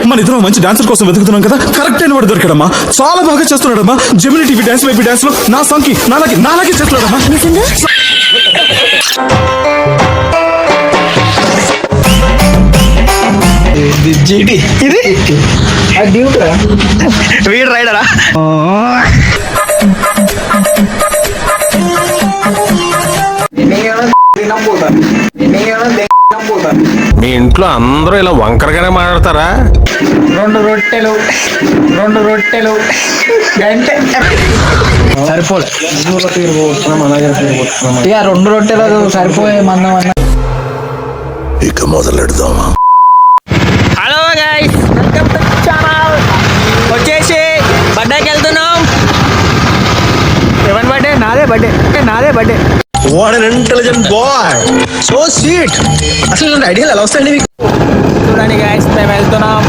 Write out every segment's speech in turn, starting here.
మన ఇద్దరం మంచి డాన్సర్ కోసం వెతుకుతున్నాం కదా, కరెక్ట్ అయిన వాడు దొరికాడమ్మా. చాలా బాగా చేస్తున్నాడమ్మా. Gemini TV dance baby dance లో నా సాంగ్ కి నాలాగే చేస్తున్నాడమ్మా. వీడు రైడరా? మీ ఇంట్లో అందరూ ఇలా వంకరగానే మాట్లాడతారా? రెండు రొట్టెలు సరిపోలే ఇక 2 రొట్టెలు సరిపోయే మందం అన్న. ఇక మొదలెడదామా? Hello guys, welcome to channel. వచ్చేసి బర్త్డేకి వెళ్తున్నాం. ఎవరి బర్త్డే? నాదే birthday. What an intelligent boy, so sweet. అసలు ఇలాంటి ఐడియాలు ఎలా వస్తాయండి మీకు? చూడండి గైస్, మేము వెళ్తున్నాం.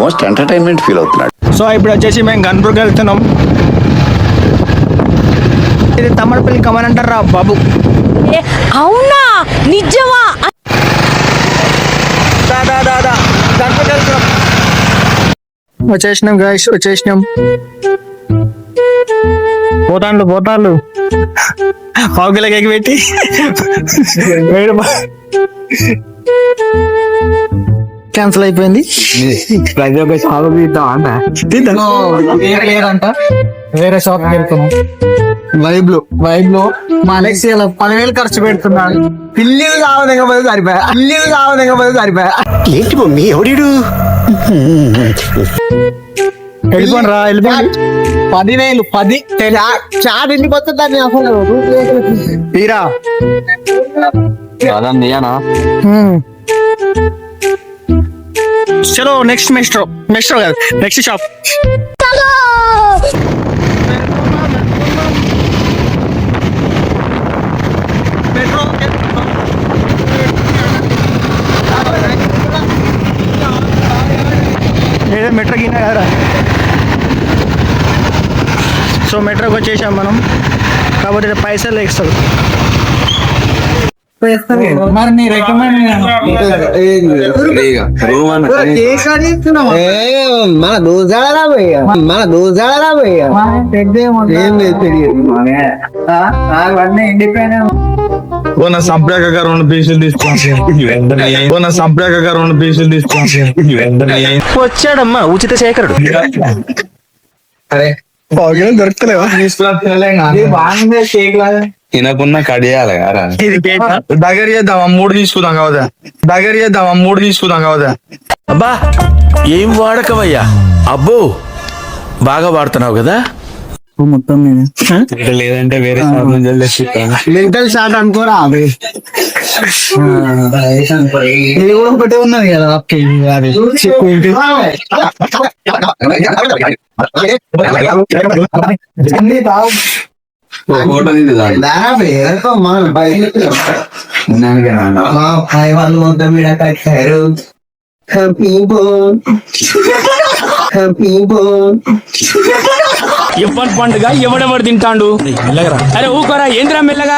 మోస్ట్ ఎంటర్టైన్మెంట్ ఫీల్ అవుతున్నాడు. సో ఇప్పుడు వచ్చేసి మేము గన్పూర్కి వెళ్తున్నాం. ఇది తమ్మడపల్లి కమన్ అంటారా బాబు? అవునా, నిజమా? దాదా గన్పూర్కి వెళ్తున్నాం. వచ్చేసినాం గైస్, వచ్చేసినాం. పోతాండ్లు పావు కిలో కేక్ పెట్టి క్యాన్సిల్ అయిపోయింది. వేరే షాప్ వెళ్తున్నాం. వైబ్ లో మా అలెక్సియాలో 10,000 ఖర్చు పెడుతున్నాడు. పిల్లిలు కావదంగా పోయి సరిపోయా. ఏంటి మమ్మీ ఎవడు? వెళ్ళిపోండి రా, వెళ్ళిపోండి. 10,000 చాట్ వెళ్ళిపోతుందని అసలు తీరా. చలో నెక్స్ట్ మెట్రో కాదు, నెక్స్ట్ షాప్. మెట్రో కింద కదా. సో మెట్రోకి వచ్చేసాం మనం, కాకపోతే పైసలు ఇస్తారు. మరి నీ రికమెండ్ మన దూసాడరా భయ్యా. సంప్రక గారు 2 పీసులు తీసుకోండి. వచ్చాడమ్మా ఉచిత శేఖరుడు. అరే దొరుకుతలేవా? తినకున్న కడియాలి దగ్గర చేద్దాం, 3 తీసుకుందాం కావదా. అబ్బా ఏం వాడకవయ్యా, అబ్బో బాగా వాడుతున్నావు కదా. మొత్తం లేదంటే వేరే మెంటల్ షాట్ అనుకోరా. ఇది కూడా ఒకటే ఉన్నది కదా. వాళ్ళు మొత్తం మీద కట్టారు. ఎవరి పండుగ ఎవడెవడు తింటాడు? అరే ఊకోరా, ఏంద్రా మెల్లగా.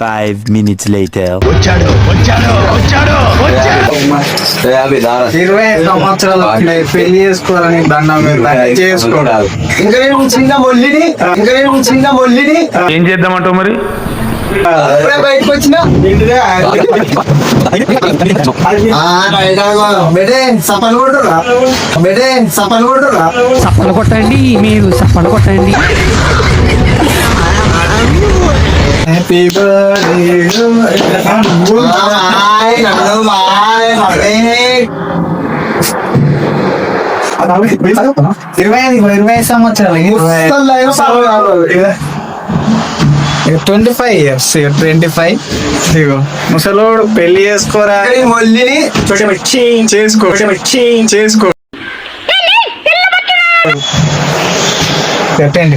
5 minutes later. 20 సంవత్సరాలు పెళ్లి చేసుకోవాలని దండం చేసుకోవడాలు. ఇంకా చిన్న మొల్లిని ఏం చేద్దామంటావు మరి? బయటకు వచ్చిన సపలు కొట్టండి, మీరు సపలు కొట్టండి. Happy birthday. 20 సంవత్సరాలు 25 years. 25. ముసలోడు పెళ్లి చేసుకోరా, మొల్లిని చేసుకో. పెట్టండి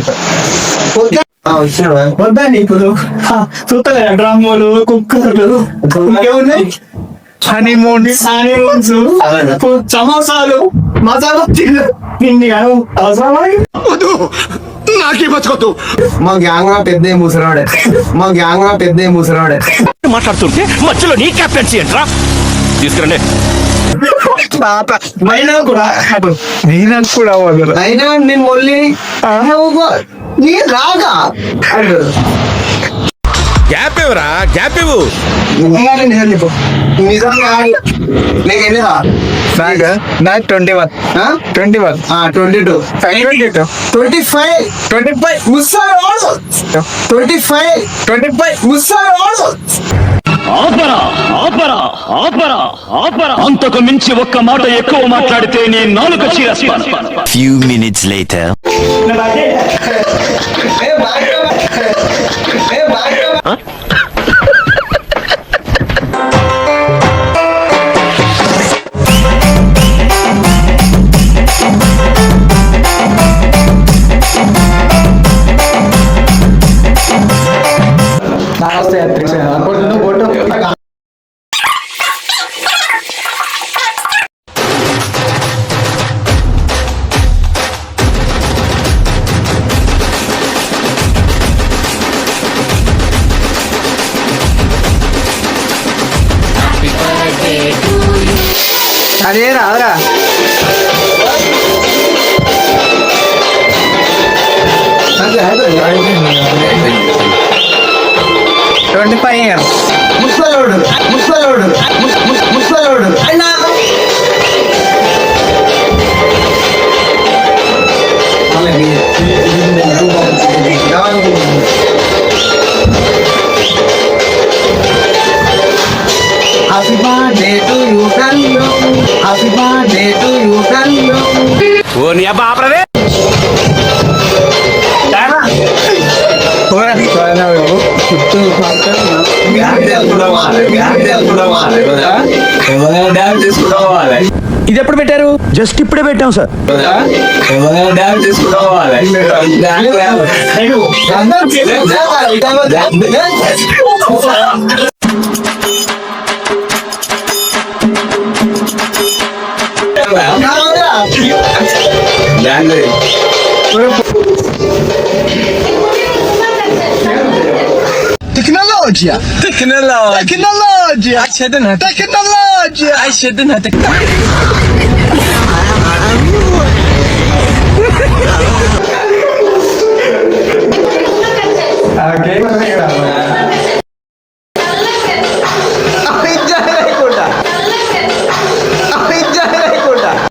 వద్దండి. ఇప్పుడు చూస్తలే డ్రామోలు, కుక్కర్లు ఇంకేమున్నాయి. హనీమూన్స్ సమోసాలు మసాలా తిండి నాకే బతుకొద్దు. మా గ్యాంగ్ పెద్ద ముసరాడే మాట్లాడుతుంటే మధ్యలో నీ క్యాప్టెన్సీ ఏంట్రా? తీసుకురండి. అయినా నేను మళ్ళీ నీ రాగా గ్యాప్ ఇవ్వరా, గ్యాప్ ఇవ్వు. నిజంగా నీకు ఎన్ని రా? నాకు 21 22 25 ముసరాడు 25 ముసరాడు. ఆపరా అంతకు మించి ఒక్క మాట ఎక్కువ మాట్లాడితే నీ నాలుక చీరేస్తాను. few minutes later అదే రాదురా ముసలోడు అయినా Happy birthday to you, Kallo. Happy birthday to you, Kallo. ఓ నీ అబ్బా ఆపరదే. ఇది ఎప్పుడు పెట్టారు? జస్ట్ ఇప్పుడే పెట్టాం సార్.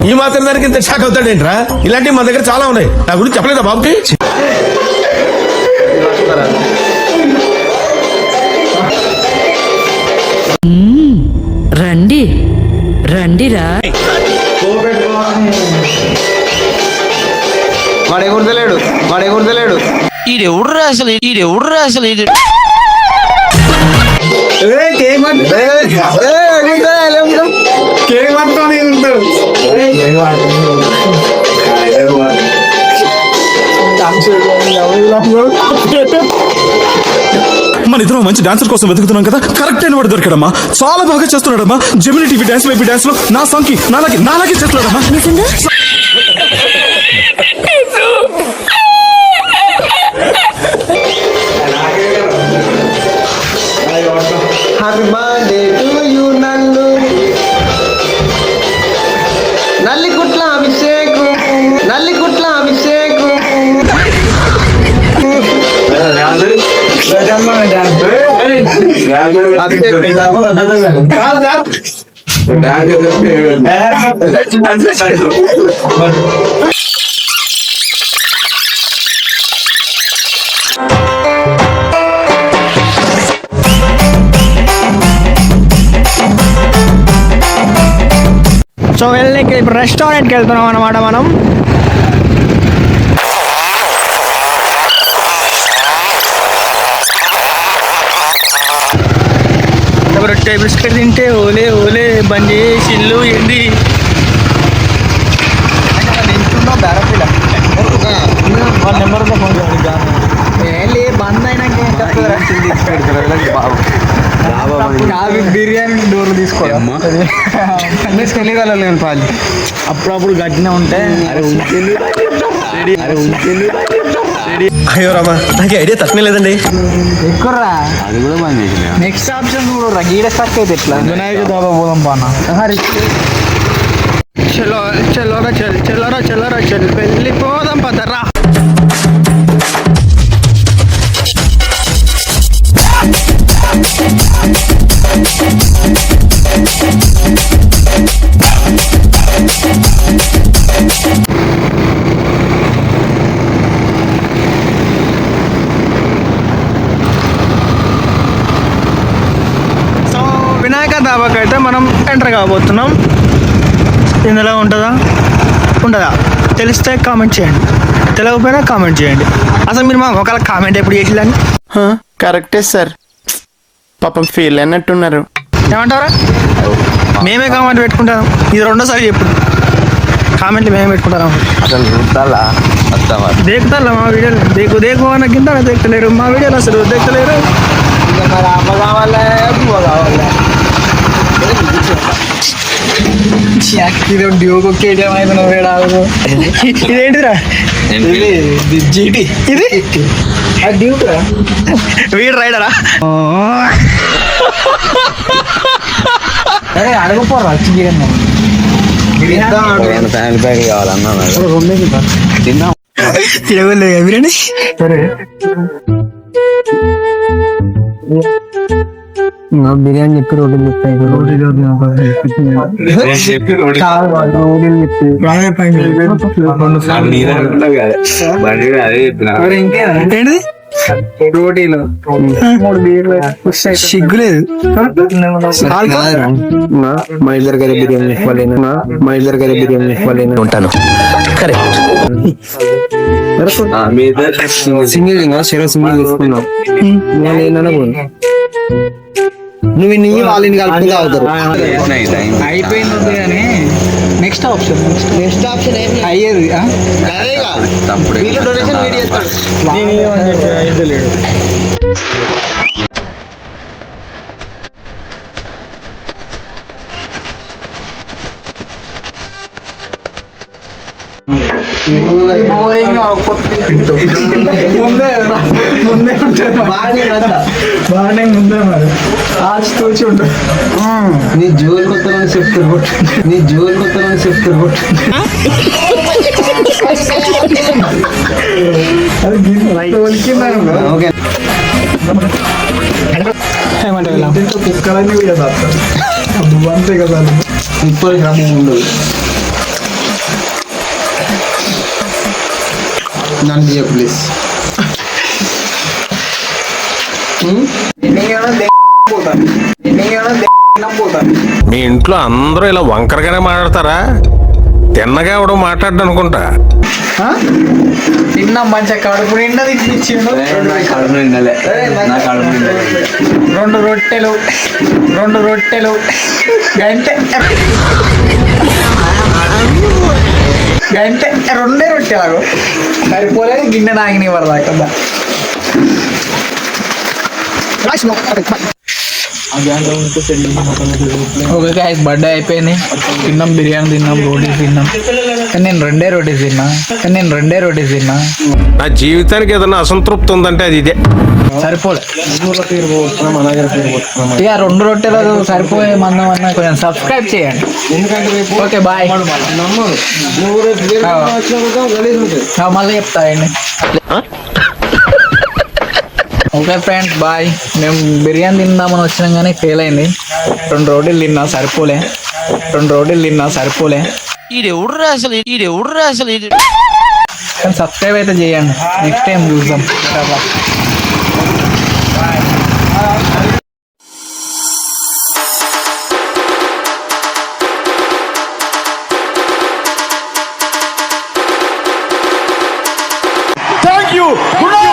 ఈ మాత్రం దానికి ఇంత షాక్ అవుతాడేంట్రా? ఇలాంటివి మా దగ్గర చాలా ఉన్నాయి. నా గురించి చెప్పలేదా బాబుకి? రండిరా. వాడు ఎగురుతలేడు ఈడెవడురా అసలు ఇది మన ఇద్దరం మంచి డాన్సర్ కోసం వెతుకుతున్నాం కదా, కరెక్ట్ అయిన వాడు దొరికాడమ్మా. చాలా బాగా చేస్తున్నాడమ్మా. Gemini TV dance baby dance లో నా సాంగ్ కి నాలాగే చేస్తున్నాడమ్మా. నిజంగా happy birthday to you Nallu. Nallikutla Abhishekam so ఇప్పుడు రెస్టారెంట్కి వెళ్తున్నాం అన్నమాట మనం. రొట్టె బిస్కెట్ తింటే ఓలే బంద్ చేసి ఇల్లు ఏంది బంద్ అయినాక కాదు బిర్యానీ డోర్ తీసుకోవాలి తెలియగలను పాలి అప్పుడప్పుడు గట్టినే ఉంటే అయ్యో రామా నాకు ఐడియా తక్కువ లేదండి. ఎక్కువరా నెక్స్ట్ ఆప్షన్ చూడరా గీడ స్టక్ అయితే ఎట్లా వినాయక దాబా పోదాం పానా చలో చలోరా చల్ చలోరా చలోరా చల్ వెళ్ళిపోదాం పదరా. సో వినాయక దాబాకి అయితే మనం ఎంటర్ కాబోతున్నాం. ఇందులో ఉంటుందా ఉండదా తెలిస్తే కామెంట్ చేయండి, తెలియకపోయినా కామెంట్ చేయండి. అసలు మీరు మాకు ఒకవేళ కామెంట్ ఎప్పుడు చేసిల్లని కరెక్టే సార్, పాపం ఫీల్ అన్నట్టున్నారు. ఏమంటారా? మేమే కామెంట్ పెట్టుకుంటాం. ఇది రెండోసారి చెప్పు కామెంట్లు మేమే పెట్టుకుంటాం. అసలు చూడాలా వస్తావా దేకుతారా మా వీడియోలు? దేకు అన్న కింద దేకుతలేరు మా వీడియోలు, అసలు దేకుతలేరు. మరి అమ్మ కావాలా పువ్వ కావాలా ఇది డ్యూకు కేటీఎం అయితే నువ్వే రాదు ఇదేంటిరా? ఇది జీటీ ఇది అది డ్యూక్ రా వీడు రైడరా? అరే అడగపోరా ఫ్యామిలీ ప్యాక్ కావాలన్నా తిన్నా ఇడగలేదు బిర్యానీ. బిర్యానీ చెప్పి రోడ్డు ఏంటిది? రోటీలో 3 బీర్లు సిగ్గులేదు. మైదర్ గారి బిర్యానీ మైదర్ గారి బిర్యానీ ఉంటాను కరెక్ట్. సింగిల్ ఇంకా సింగిల్ తీసుకున్నావు నువ్వు నీ వాళ్ళని కలుపుకుంటూ అవుతారు అయిపోయింది. కానీ నెక్స్ట్ ఆప్షన్ అయ్యేది నీ జోలు కొత్తని చెప్తారు నీ జోలు కొత్తని చెప్తారు ఓకే కుక్కలన్నీ కదా అంతే కదా 30 గ్రామం ఉండదు. నన్ను చెప్పు ప్లీజ్. మీ ఇంట్లో అందరూ ఇలా వంకరగానే మాట్లాడతారా? తిన్నగా ఎవడో మాట్లాడ్డా అనుకుంటా. తిన్నా మంచిగా కడుపు నిండా తినిపించిండు. 2 రొట్టెలు గంటే 2 రొట్టెలు సరిపోలేదు. గిన్నె నాగిని పడదా ఓకే గాయ్స్, బర్త్డే అయిపోయింది. తిన్నాం, బిర్యానీ తిన్నాం, రోటీస్ తిన్నాం. కానీ నేను రెండే రోటీస్ తిన్నా. నా జీవితానికి ఏదైనా అసంతృప్తి ఉందంటే అది ఇదే. సరిపోలే ఇక 2 రొట్టెలు సరిపోయే మందం అన్న కొంచెం సబ్స్క్రైబ్ చేయండి. Okay bye. మళ్ళీ చెప్తాయండి. Okay friends bye. మేము బిర్యానీ తిందామని వచ్చినాం కానీ ఫెయిల్ అయింది. 2 రోటీలు తిన్నా సరిపోలే. ఈడెవడురా అసలు కానీ సబ్స్క్రైబ్ అయితే చేయండి. నెక్స్ట్ టైం చూద్దాం. Thank you. Good night.